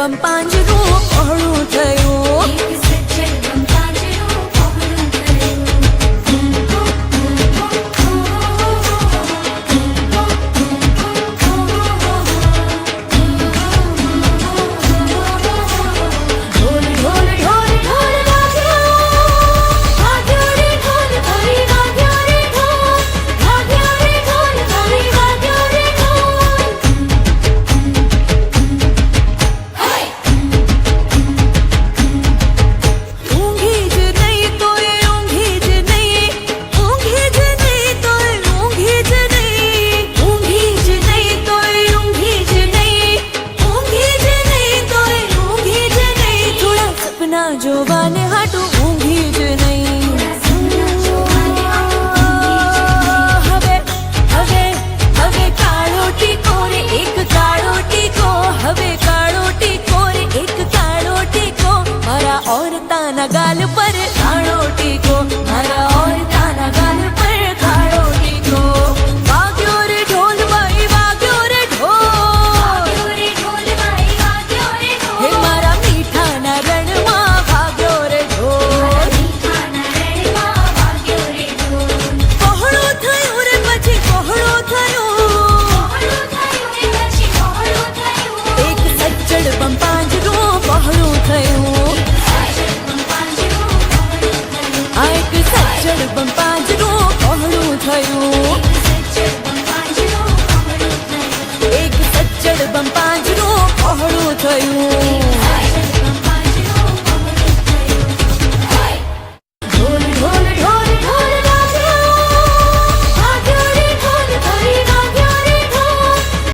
બમ પાંજરું પહોળું થયું જોવાને હાટું ઊંઘી જ નહીં હવે હવે હવે કાળો ટીકો રે એક કાળો ટીકો હવે કાળો ટીકો રે એક કાળો ટીકો મારા ઓરતાના ગાલ પર કાળો ટીકો મારા ઓરતાના ગાલ પર કાળો ટીકો વાગ્યો રે ઢોલ ભાઈ વાગ્યો રે ઢોલ હે મારા મીઠાના રણમાં બમ પાંજરું પહોળું થયું એક સજ્જડ બમ પાંજરું પહોળું થયું